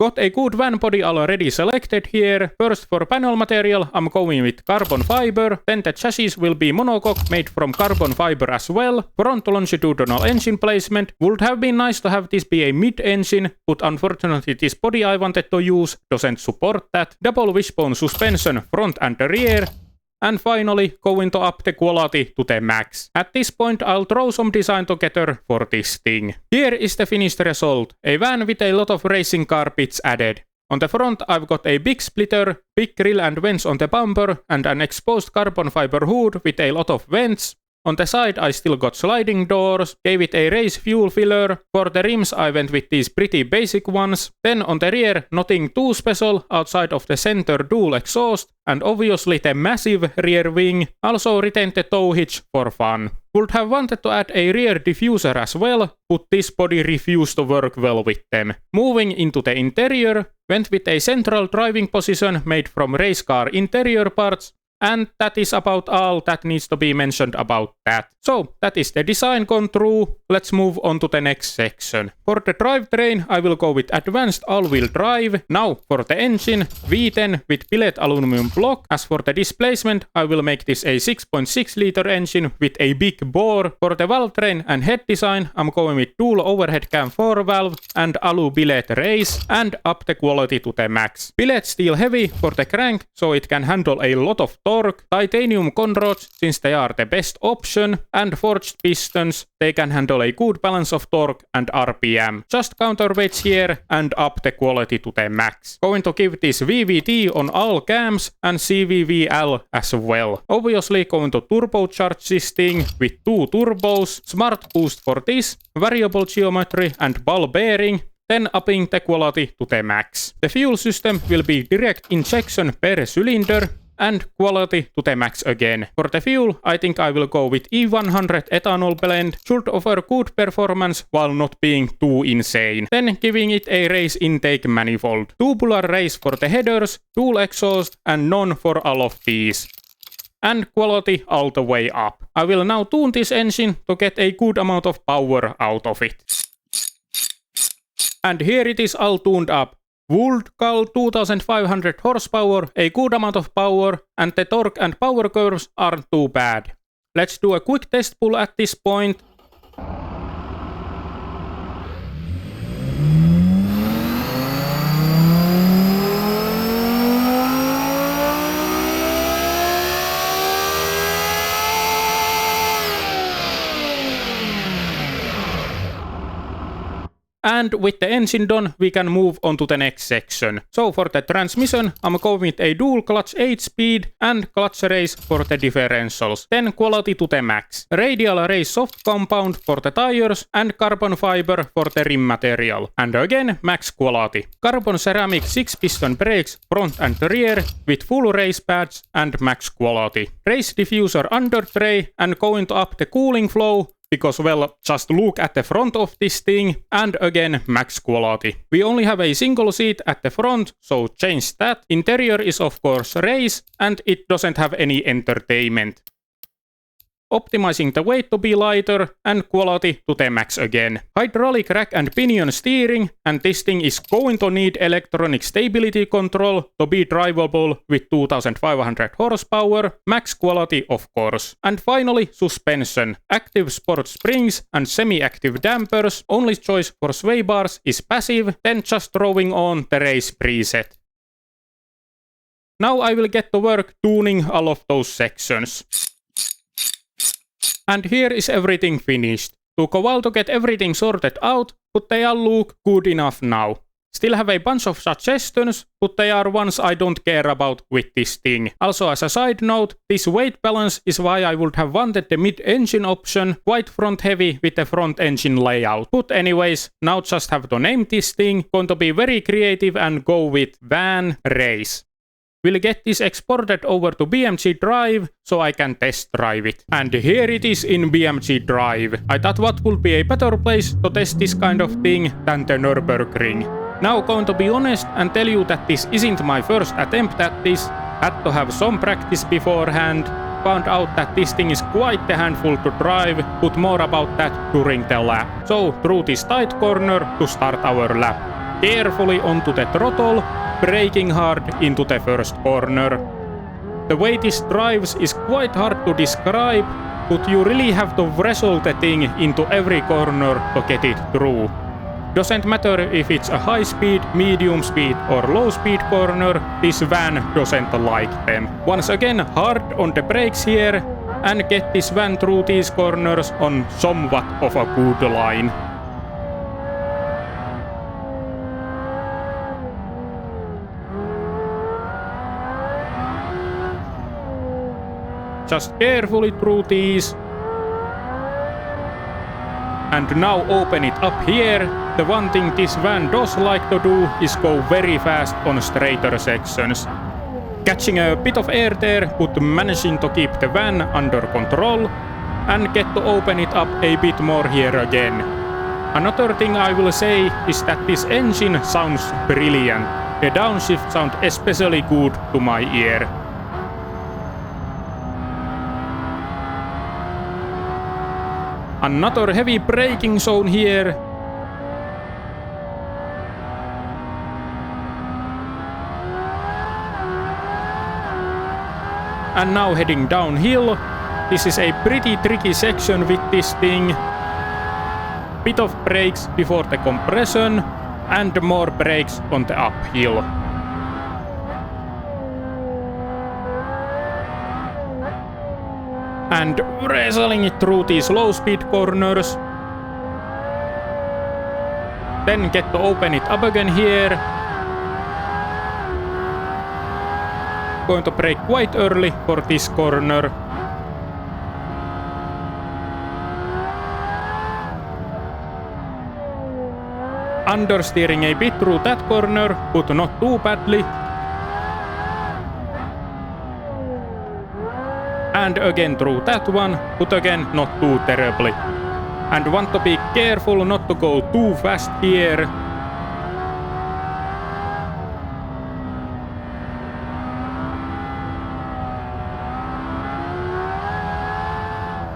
Got a good van body already selected here. First for panel material, I'm going with carbon fiber. Then the chassis will be monocoque made from carbon fiber as well. Front longitudinal engine placement. Would have been nice to have this be a mid-engine, but unfortunately this body I wanted to use doesn't support that. Double wishbone suspension front and rear. And finally, going to up the quality to the max. At this point, I'll throw some design together for this thing. Here is the finished result. A van with a lot of racing car bits added. On the front, I've got a big splitter, big grill and vents on the bumper, and an exposed carbon fiber hood with a lot of vents. On the side, I still got sliding doors, gave it a race fuel filler. For the rims, I went with these pretty basic ones. Then on the rear, nothing too special outside of the center dual exhaust, and obviously the massive rear wing. Also retained the tow hitch for fun. Would have wanted to add a rear diffuser as well, but this body refused to work well with them. Moving into the interior, went with a central driving position made from race car interior parts. And that is about all that needs to be mentioned about that. So, that is the design gone through. Let's move on to the next section. For the drivetrain, I will go with advanced all-wheel drive. Now, for the engine, V10 with billet aluminum block. As for the displacement, I will make this a 6.6 liter engine with a big bore. For the valve train and head design, I'm going with dual overhead cam 4 valve and alu billet race and up the quality to the max. Billet steel heavy for the crank, so it can handle a lot of torque. Titanium conrods, since they are the best option. And forged pistons, they can handle a good balance of torque and RPM. Just counterweights here and up the quality to the max. Going to give this VVT on all cams and CVVL as well. Obviously going to turbocharge this thing with 2 turbos, smart boost for this, variable geometry and ball bearing. Then upping the quality to the max. The fuel system will be direct injection per cylinder. And quality to the max again. For the fuel, I think I will go with E100 ethanol blend. Should offer good performance while not being too insane. Then giving it a race intake manifold. Tubular race for the headers, dual exhaust and none for all of these. And quality all the way up. I will now tune this engine to get a good amount of power out of it. And here it is all tuned up. Would call 2500 horsepower, a good amount of power, and the torque and power curves aren't too bad. Let's do a quick test pull at this point. And with the engine done, we can move on to the next section. So for the transmission, I'm going with a dual clutch 8-speed and clutch race for the differentials. Then quality to the max. Radial race soft compound for the tires and carbon fiber for the rim material. And again, max quality. Carbon ceramic 6-piston brakes front and rear with full race pads and max quality. Race diffuser under tray and going to up the cooling flow. Because, well, just look at the front of this thing, and again, max quality. We only have a single seat at the front, so change that. Interior is of course race, and it doesn't have any entertainment. Optimizing the weight to be lighter, and quality to the max again. Hydraulic rack and pinion steering, and this thing is going to need electronic stability control to be drivable with 2500 horsepower, max quality of course. And finally, suspension. Active sport springs and semi-active dampers. Only choice for sway bars is passive, then just throwing on the race preset. Now I will get to work tuning all of those sections. And here is everything finished. Took a while to get everything sorted out, but they all look good enough now. Still have a bunch of suggestions, but they are ones I don't care about with this thing. Also as a side note, this weight balance is why I would have wanted the mid-engine option, quite front heavy with the front engine layout. But anyways, now just have to name this thing, going to be very creative and go with Van Race. We'll get this exported over to BMG Drive so I can test drive it. And here it is in BMG Drive. I thought what would be a better place to test this kind of thing than the Nürburgring. Now going to be honest and tell you that this isn't my first attempt at this. Had to have some practice beforehand. Found out that this thing is quite a handful to drive, but more about that during the lap. So through this tight corner to start our lap. carefully onto the throttle, braking hard into the first corner. The way this drives is quite hard to describe, but you really have to wrestle the thing into every corner to get it through. Doesn't matter if it's a high speed, medium speed or low speed corner, this van doesn't like them. Once again, hard on the brakes here and get this van through these corners on somewhat of a good line. Just carefully through these. And now open it up here. The one thing this van does like to do is go very fast on straighter sections. Catching a bit of air there, but managing to keep the van under control and get to open it up a bit more here again. Another thing I will say is that this engine sounds brilliant. The downshift sound especially good to my ear. Another heavy braking zone here. And now heading downhill. This is a pretty tricky section with this thing. Bit of brakes before the compression and more brakes on the uphill. And wrestling it through these low speed corners. Then get to open it up again here. Going to brake quite early for this corner. Understeering a bit through that corner, but not too badly. And again through that one, but again not too terribly. And want to be careful not to go too fast here.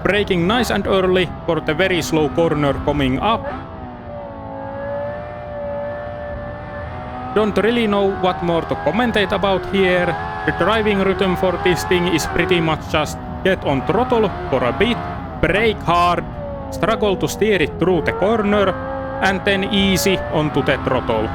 Braking nice and early for the very slow corner coming up. Don't really know what more to commentate about here. The driving rhythm for this thing is pretty much just get on throttle for a bit, brake hard, struggle to steer it through the corner, and then easy onto the throttle.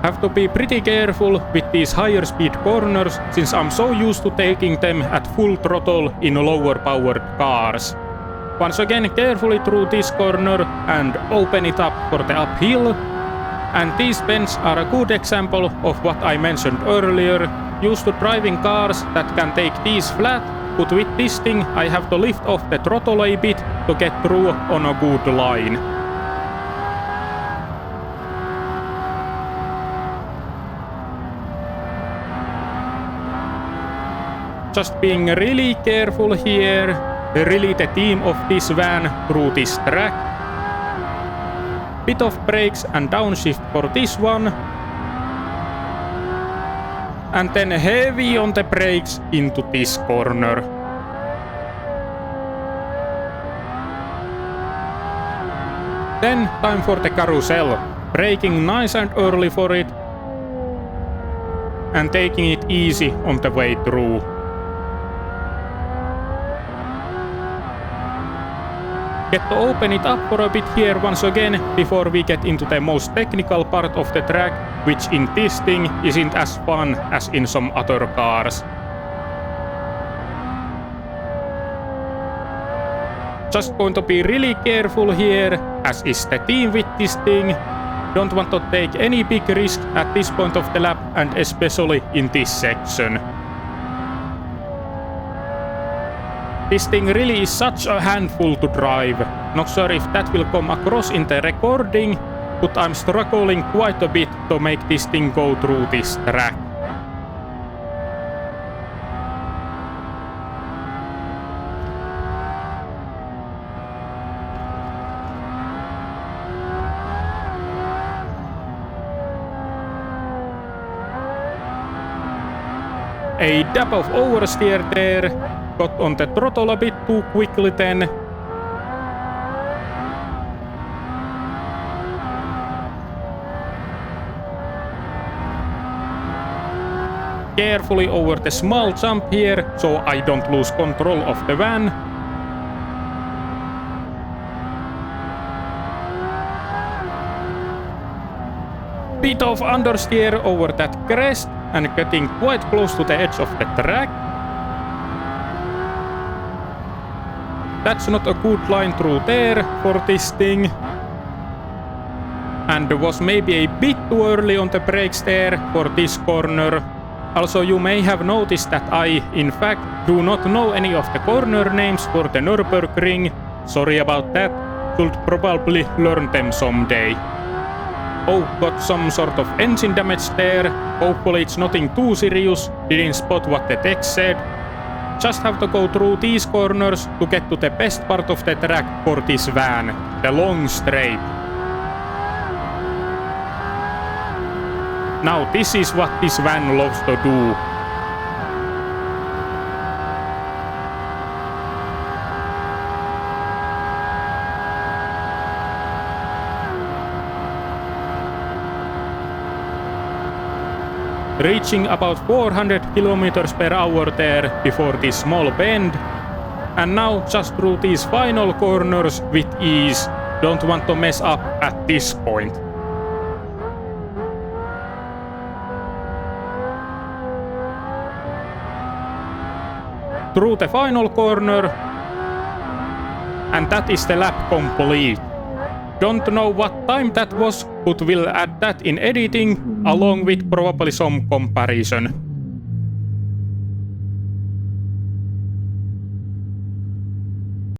Have to be pretty careful with these higher speed corners since I'm so used to taking them at full throttle in lower powered cars. Once again, carefully through this corner and open it up for the uphill. And these bends are a good example of what I mentioned earlier. Used to driving cars that can take these flat, but with this thing I have to lift off the throttle a bit to get through on a good line. Just being really careful here. Really the theme of this van through this track. Bit of brakes and downshift for this one. And then heavy on the brakes into this corner. Then time for the carousel. Braking nice and early for it. And taking it easy on the way through. Get to open it up for a bit here once again before we get into the most technical part of the track, which in this thing isn't as fun as in some other cars. Just going to be really careful here, as is the theme with this thing. Don't want to take any big risk at this point of the lap, and especially in this section. This thing really is such a handful to drive. Not sure if that will come across in the recording, but I'm struggling quite a bit to make this thing go through this track. A dab of oversteer there. Got on the throttle a bit too quickly then. Carefully over the small jump here, so I don't lose control of the van. Bit of understeer over that crest and getting quite close to the edge of the track. That's not a good line through there for this thing. And was maybe a bit too early on the brakes there for this corner. Also, you may have noticed that I, in fact, do not know any of the corner names for the Nürburgring. Sorry about that. Should probably learn them someday. Oh, got some sort of engine damage there. Hopefully it's nothing too serious. Didn't spot what the text said. Just have to go through these corners to get to the best part of the track for this van. The long straight. Now this is what this van loves to do. Reaching about 400 kilometers per hour there before this small bend. And now just through these final corners with ease. Don't want to mess up at this point. Through the final corner. And that is the lap complete. Don't know what time that was, but we'll add that in editing, along with probably some comparison.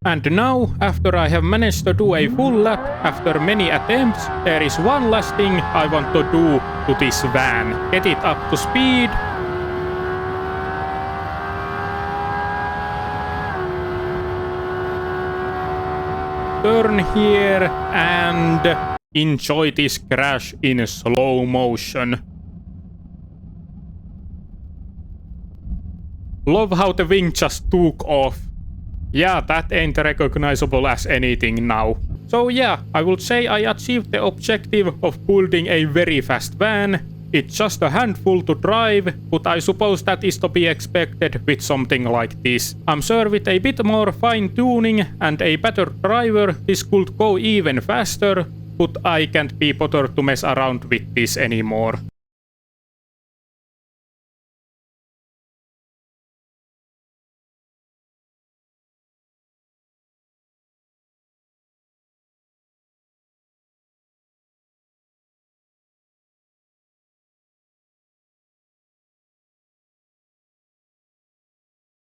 And now, after I have managed to do a full lap after many attempts, there is one last thing I want to do to this van. Get it up to speed. Turn here and enjoy this crash in slow motion. Love how the wing just took off. Yeah, that ain't recognizable as anything now. So yeah, I would say I achieved the objective of building a very fast van. It's just a handful to drive, but I suppose that is to be expected with something like this. I'm sure with a bit more fine-tuning and a better driver, this could go even faster, but I can't be bothered to mess around with this anymore.